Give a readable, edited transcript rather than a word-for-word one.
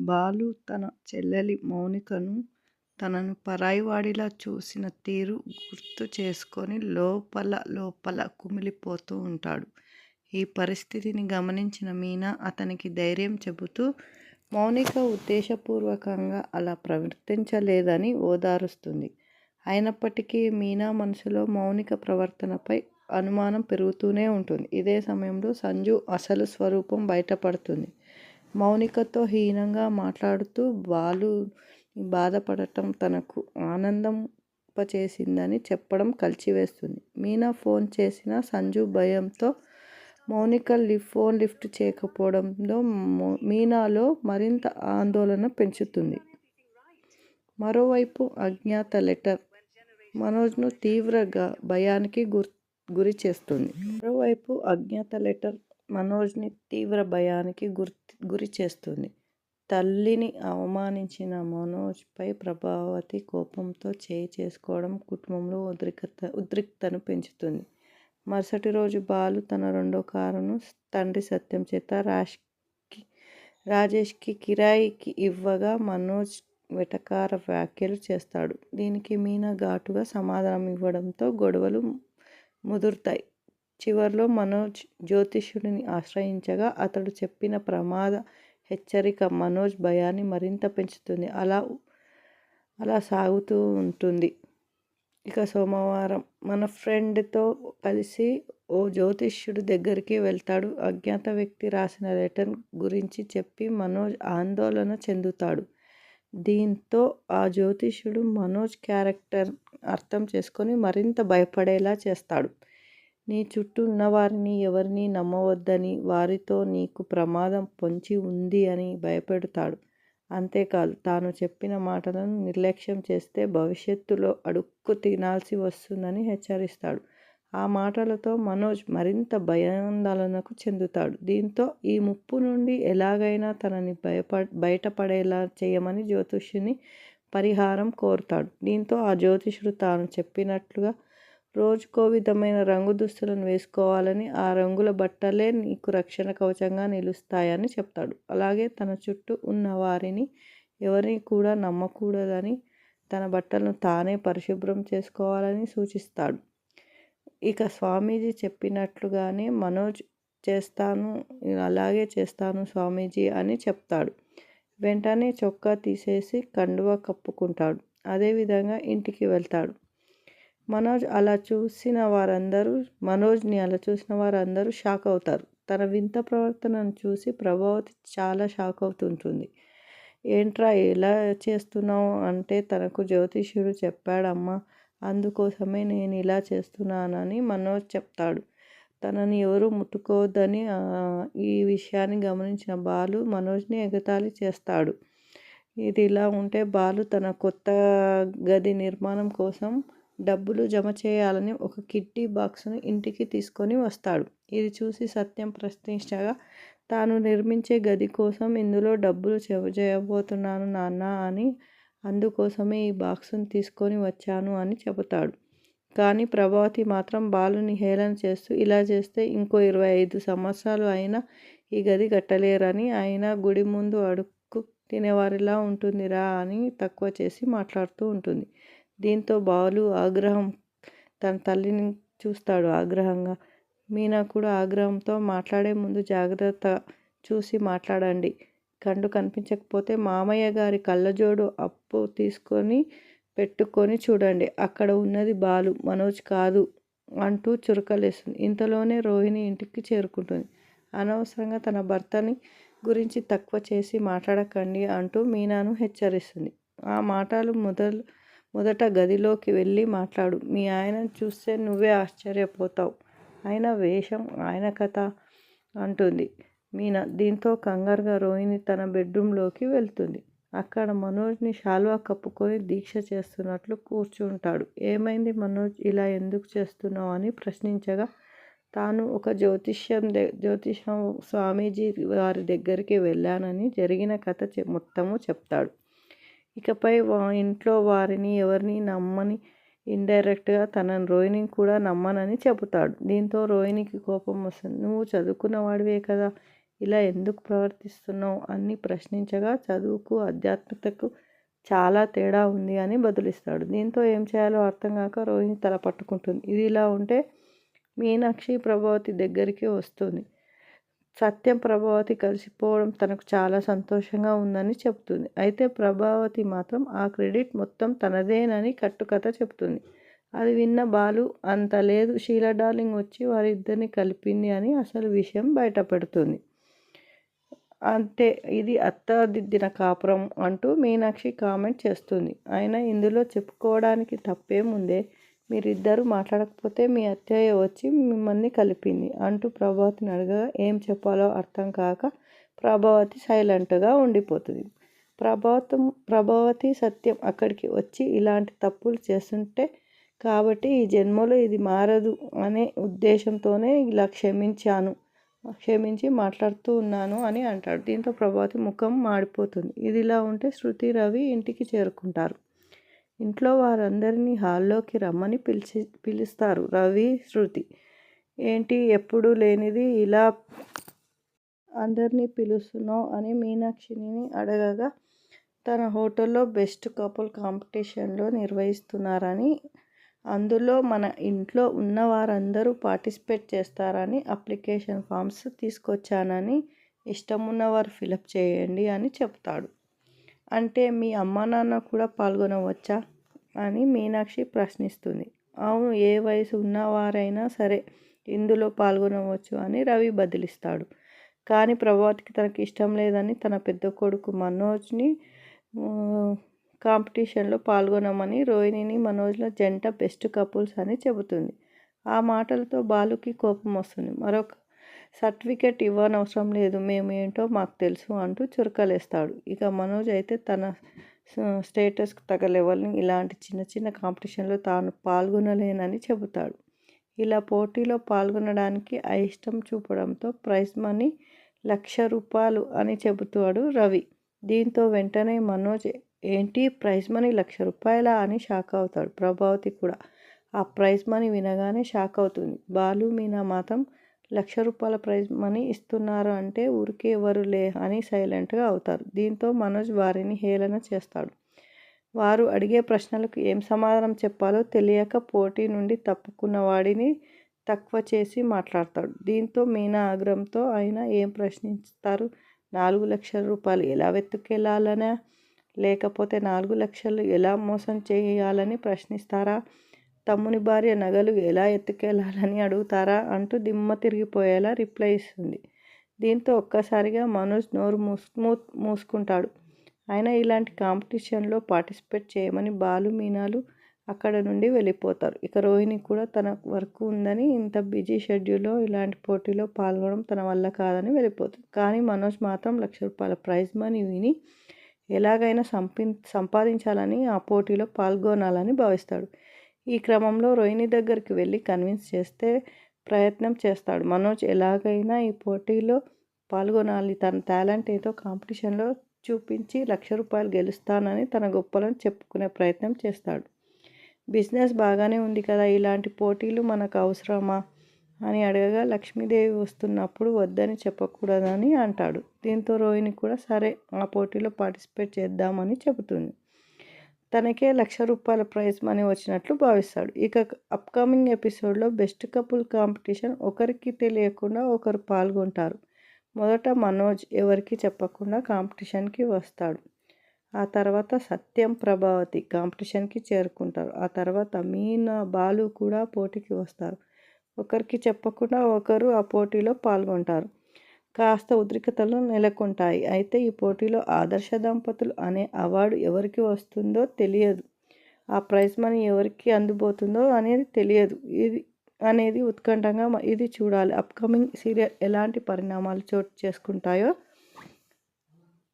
బాలు తన చెల్లెలి మౌనికను తనను పరాయివాడిలా చూసిన తీరు గుర్తు చేసుకొని లోపల లోపల కుమిలిపోతూ ఉంటాడు. ఈ పరిస్థితిని గమనించిన మీనా అతనికి ధైర్యం చెబుతూ మౌనిక ఉద్దేశపూర్వకంగా అలా ప్రవర్తించలేదని ఓదారుస్తుంది. అయినప్పటికీ మీనా మనసులో మౌనిక ప్రవర్తనపై అనుమానం పెరుగుతూనే ఉంటుంది. ఇదే సమయంలో సంజు అసలు స్వరూపం బయటపడుతుంది. మౌనికతో హీనంగా మాట్లాడుతూ బాలు బాధపడటం తనకు ఆనందింపచేసిందని చెప్పడం కలిచివేస్తుంది. మీనా ఫోన్ చేసినా సంజు భయంతో మౌనిక ఫోన్ లిఫ్ట్ చేయకపోవడంతో మీనాలో మరింత ఆందోళన పెంచుతుంది. మరోవైపు అజ్ఞాత లెటర్ మనోజ్ను తీవ్ర భయానికి గురి చేస్తుంది. తల్లిని అవమానించిన మనోజ్పై ప్రభావతి కోపంతో చేయి చేసుకోవడం కుటుంబంలో ఉద్రిక్తతను పెంచుతుంది. మరుసటి రోజు బాలు తన రెండో కారును తండ్రి సత్యం చేత రాజేష్కి కిరాయికి ఇవ్వగా మనోజ్ వెటకార వ్యాఖ్యలు చేస్తాడు. దీనికి మీనా ఘాటుగా సమాధానం ఇవ్వడంతో గొడవలు ముదురుతాయి. చివర్లో మనోజ్ జ్యోతిష్యుడిని ఆశ్రయించగా అతడు చెప్పిన ప్రమాద హెచ్చరిక మనోజ్ భయాన్ని మరింత పెంచుతుంది. అలా సాగుతూ ఉంటుంది. ఇక సోమవారం మన ఫ్రెండ్తో కలిసి ఓ జ్యోతిష్యుడి దగ్గరికి వెళ్తాడు. అజ్ఞాత వ్యక్తి రాసిన లెటర్ గురించి చెప్పి మనోజ్ ఆందోళన చెందుతాడు. దీంతో ఆ జ్యోతిష్యుడు మనోజ్ క్యారెక్టర్ అర్థం చేసుకొని మరింత భయపడేలా చేస్తాడు. నీ చుట్టూ ఉన్నవారిని ఎవరిని నమ్మవద్దని, వారితో నీకు ప్రమాదం పొంచి ఉంది అని భయపెడతాడు. అంతేకాదు తాను చెప్పిన మాటలను నిర్లక్ష్యం చేస్తే భవిష్యత్తులో అడుక్కు తినాల్సి వస్తుందని హెచ్చరిస్తాడు. ఆ మాటలతో మనోజ్ మరింత భయాందోళనకు చెందుతాడు. దీంతో ఈ ముప్పు నుండి ఎలాగైనా తనని బయటపడేలా చేయమని జ్యోతిష్యుని పరిహారం కోరుతాడు. దీంతో ఆ జ్యోతిష్యుడు తాను చెప్పినట్లుగా రోజుకో విధమైన రంగు దుస్తులను వేసుకోవాలని, ఆ రంగుల బట్టలే నీకు రక్షణ కవచంగా నిలుస్తాయని చెప్తాడు. అలాగే తన చుట్టూ ఉన్న వారిని ఎవరిని కూడా నమ్మకూడదని, తన బట్టలను తానే పరిశుభ్రం చేసుకోవాలని సూచిస్తాడు. ఇక స్వామీజీ చెప్పినట్లుగానే మనోజ్ అలాగే చేస్తాను స్వామీజీ అని చెప్తాడు. వెంటనే చొక్కా తీసేసి కండువా కప్పుకుంటాడు. అదేవిధంగా ఇంటికి వెళ్తాడు. మనోజ్ని అలా చూసిన వారందరూ షాక్ అవుతారు. తన వింత ప్రవర్తనను చూసి ప్రభావతి చాలా షాక్ అవుతుంటుంది. ఏంట్రా ఇలా చేస్తున్నావు అంటే తనకు జ్యోతిష్యుడు చెప్పాడమ్మా, అందుకోసమే నేను ఇలా చేస్తున్నానని మనోజ్ చెప్తాడు. తనని ఎవరూ ముట్టుకోవద్దని ఈ విషయాన్ని గమనించిన బాలు మనోజ్ని ఎగతాళి చేస్తాడు. ఇది ఇలా ఉంటే బాలు తన కొత్త గది నిర్మాణం కోసం డబ్బులు జమ చేయాలని ఒక కిట్టి బాక్స్ను ఇంటికి తీసుకొని వస్తాడు. ఇది చూసి సత్యం ప్రశ్నించగా తాను నిర్మించే గది కోసం ఇందులో డబ్బులు జమ చేయబోతున్నాను నాన్న అని, అందుకోసమే ఈ బాక్స్ను తీసుకొని వచ్చాను అని చెబుతాడు. కానీ ప్రభావతి మాత్రం బాలుని హేళన చేస్తూ ఇలా చేస్తే ఇంకో 25 సంవత్సరాలు అయినా ఈ గది కట్టలేరని, అయినా గుడి ముందు అడుక్కు తినేవారిలా ఉంటుందిరా అని తక్కువ చేసి మాట్లాడుతూ ఉంటుంది. దీంతో బాలు తన తల్లిని చూస్తాడు ఆగ్రహంగా. మీనా కూడా ఆగ్రహంతో మాట్లాడే ముందు జాగ్రత్త చూసి మాట్లాడండి, కండు కనిపించకపోతే మామయ్య గారి కళ్ళజోడు అప్పు తీసుకొని పెట్టుకొని చూడండి, అక్కడ ఉన్నది బాలు, మనోజ్ కాదు అంటూ చురకలేస్తుంది. ఇంతలోనే రోహిణి ఇంటికి చేరుకుంటుంది. అనవసరంగా తన భర్తని గురించి తక్కువ చేసి మాట్లాడకండి అంటూ మీనాను హెచ్చరిస్తుంది. ఆ మాటలు మొదట గదిలోకి వెళ్ళి మాట్లాడు, మీ ఆయనను చూస్తే నువ్వే ఆశ్చర్యపోతావు, ఆయన వేషం ఆయన కథ అంటుంది మీనా. దీంతో కంగారుగా రోహిణి తన బెడ్రూమ్లోకి వెళ్తుంది. అక్కడ మనోజ్ని శాల్వా కప్పుకొని దీక్ష చేస్తున్నట్లు కూర్చుంటాడు. ఏమైంది మనోజ్, ఇలా ఎందుకు చేస్తున్నావు అని ప్రశ్నించగా తాను ఒక జ్యోతిషం స్వామీజీ వారి దగ్గరికి వెళ్ళానని జరిగిన కథ మొత్తము చెప్తాడు. ఇకపై ఇంట్లో వారిని ఎవరిని నమ్మని, ఇండైరెక్ట్గా రోహిణిని కూడా నమ్మనని చెబుతాడు. దీంతో రోహిణికి కోపం వస్తుంది. నువ్వు చదువుకున్న వాడివే కదా, ఇలా ఎందుకు ప్రవర్తిస్తున్నావు అని ప్రశ్నించగా చదువుకు ఆధ్యాత్మికతకు చాలా తేడా ఉంది అని బదులిస్తాడు. దీంతో ఏం చేయాలో అర్థం కాక రోహిణి తల పట్టుకుంటుంది. ఇది ఇలా ఉంటే మీనాక్షి ప్రభావతి దగ్గరికి వస్తుంది. సత్యం ప్రభావతి కలిసిపోవడం తనకు చాలా సంతోషంగా ఉందని చెప్తుంది. అయితే ప్రభావతి మాత్రం ఆ క్రెడిట్ మొత్తం తనదేనని కట్టుకథ చెప్తుంది. అది విన్న బాలు అంత లేదు, షీలా డార్లింగ్ వచ్చి వారిద్దరిని కలిపింది అని అసలు విషయం బయట పెడుతుంది. అంతే, ఇది అత్తదిద్దిన కాపురం అంటూ మీనాక్షి కామెంట్ చేస్తుంది. అయినా ఇందులో చెప్పుకోవడానికి తప్పేముందే, మీరిద్దరూ మాట్లాడకపోతే మీ అత్తయ్య వచ్చి మిమ్మల్ని కలిపింది అంటూ ప్రభావతిని అడగగా ఏం చెప్పాలో అర్థం కాక ప్రభావతి సైలెంట్గా ఉండిపోతుంది. ప్రభావతి సత్యం అక్కడికి వచ్చి ఇలాంటి తప్పులు చేస్తుంటే కాబట్టి ఈ జన్మలో ఇది మారదు అనే ఉద్దేశంతోనే ఇలా క్షమించి మాట్లాడుతూ ఉన్నాను అని అంటాడు. దీంతో ప్రభావతి ముఖం మాడిపోతుంది. ఇదిలా ఉంటే శృతి రవి ఇంటికి చేరుకుంటారు. ఇంట్లో వారందరినీ హాల్లోకి రమ్మని పిలుస్తారు రవి, శృతి. ఏంటి ఎప్పుడు లేనిది ఇలా అందరినీ పిలుస్తున్నావు అని మీనాక్షిని అడగగా తన హోటల్లో బెస్ట్ కపుల్ కాంపిటీషన్లో నిర్వహిస్తున్నారని, అందులో మన ఇంట్లో ఉన్న వారందరూ పార్టిసిపేట్ చేస్తారని అప్లికేషన్ ఫామ్స్ తీసుకొచ్చానని, ఇష్టం ఉన్నవారు ఫిలప్ చేయండి అని చెప్తాడు. అంటే మీ అమ్మా నాన్న కూడా పాల్గొనవచ్చా అని మీనాక్షి ప్రశ్నిస్తుంది. అవును, ఏ వయసు ఉన్నవారైనా సరే ఇందులో పాల్గొనవచ్చు అని రవి బదిలిస్తాడు. కానీ ప్రభావతికి తనకి ఇష్టం లేదని తన పెద్ద కొడుకు మనోజ్ని కాంపిటీషన్లో పాల్గొనమని రోహిణిని మనోజ్ల జంట బెస్ట్ కపుల్స్ అని చెబుతుంది. ఆ మాటలతో బాలుకి కోపం వస్తుంది. మరొక సర్టిఫికెట్ ఇవ్వనవసరం లేదు, మేము ఏంటో మాకు తెలుసు అంటూ చురకలేస్తాడు. ఇక మనోజ్ అయితే తన స్టేటస్కి తగ్గ లెవెల్ని ఇలాంటి చిన్న చిన్న కాంపిటీషన్లో తాను పాల్గొనలేనని చెబుతాడు. ఇలా పోటీలో పాల్గొనడానికి అయిష్టం చూపడంతో ప్రైజ్ మనీ ₹1,00,000 అని చెబుతాడు రవి. దీంతో వెంటనే మనోజ్ ఏంటి ప్రైజ్ మనీ ₹1,00,000 అని షాక్ అవుతాడు. ప్రభావతి కూడా ఆ ప్రైజ్ మనీ వినగానే షాక్ అవుతుంది. బాలు, మీనా మాత్రం ₹1,00,000 ప్రైజ్ మనీ ఇస్తున్నారు అంటే ఊరికే ఎవరులే అని సైలెంట్గా అవుతారు. దీంతో మనోజ్ వారిని హేళన చేస్తాడు. వారు అడిగే ప్రశ్నలకు ఏం సమాధానం చెప్పాలో తెలియక పోటీ నుండి తప్పుకున్న వాడిని తక్కువ చేసి మాట్లాడతాడు. దీంతో మీనా ఆగ్రహంతో అయినా ఏం ప్రశ్నిస్తారు, ₹4,00,000 ఎలా వెతుకెళ్లాలనా, లేకపోతే 4,00,000 ఎలా మోసం చేయాలని ప్రశ్నిస్తారా, తమ్ముని భార్య నగలు ఎలా ఎత్తుకెళ్లాలని అడుగుతారా అంటూ దిమ్మ తిరిగిపోయేలా రిప్లై ఇస్తుంది. దీంతో ఒక్కసారిగా మనోజ్ నోరు మూసుకుంటాడు. అయినా ఇలాంటి కాంపిటీషన్లో పార్టిసిపేట్ చేయమని బాలు, మీనాలు అక్కడ నుండి వెళ్ళిపోతారు. ఇక రోహిణి కూడా తన వర్క్ ఉందని, ఇంత బిజీ షెడ్యూల్లో ఇలాంటి పోటీలో పాల్గొనడం తన వల్ల కాదని వెళ్ళిపోతుంది. కానీ మనోజ్ మాత్రం ₹1,00,000 ప్రైజ్ మనీ విని ఎలాగైనా సంపాదించాలని, ఆ పోటీలో పాల్గొనాలని భావిస్తాడు. ఈ క్రమంలో రోహిణి దగ్గరికి వెళ్ళి కన్విన్స్ చేస్తే ప్రయత్నం చేస్తాడు. మనోజ్ ఎలాగైనా ఈ పోటీలో పాల్గొనాలి, తన టాలెంట్ ఏదో కాంపిటీషన్లో చూపించి ₹1,00,000 గెలుస్తానని తన గొప్పలను చెప్పుకునే ప్రయత్నం చేస్తాడు. బిజినెస్ బాగానే ఉంది కదా, ఇలాంటి పోటీలు మనకు అవసరమా అని అడగగా లక్ష్మీదేవి వస్తున్నప్పుడు వద్దని చెప్పకూడదని అంటాడు. దీంతో రోహిణి కూడా సరే ఆ పోటీలో పార్టిసిపేట్ చేద్దామని చెబుతుంది. తనకే ₹1,00,000 ప్రైజ్ మనీ వచ్చినట్లు భావిస్తాడు. ఇక అప్కమింగ్ ఎపిసోడ్లో బెస్ట్ కపుల్ కాంపిటీషన్ ఒకరికి తెలియకుండా ఒకరు పాల్గొంటారు. మొదట మనోజ్ ఎవరికి చెప్పకుండా కాంపిటీషన్కి వస్తాడు. ఆ తర్వాత సత్యం, ప్రభావతి కాంపిటీషన్కి చేరుకుంటారు. ఆ తర్వాత మీనా, బాలు కూడా పోటీకి వస్తారు. ఒకరికి చెప్పకుండా ఒకరు ఆ పోటీలో పాల్గొంటారు. కాస్త ఉద్రిక్తతలు నెలకొంటాయి. అయితే ఈ పోటీలో ఆదర్శ దంపతులు అనే అవార్డు ఎవరికి వస్తుందో తెలియదు, ఆ ప్రైజ్ మనీ ఎవరికి అందబోతుందో అనేది తెలియదు. అనేది ఉత్కంఠంగా ఇది చూడాలి. అప్కమింగ్ సీరియల్ ఎలాంటి పరిణామాలు చోటు చేసుకుంటాయో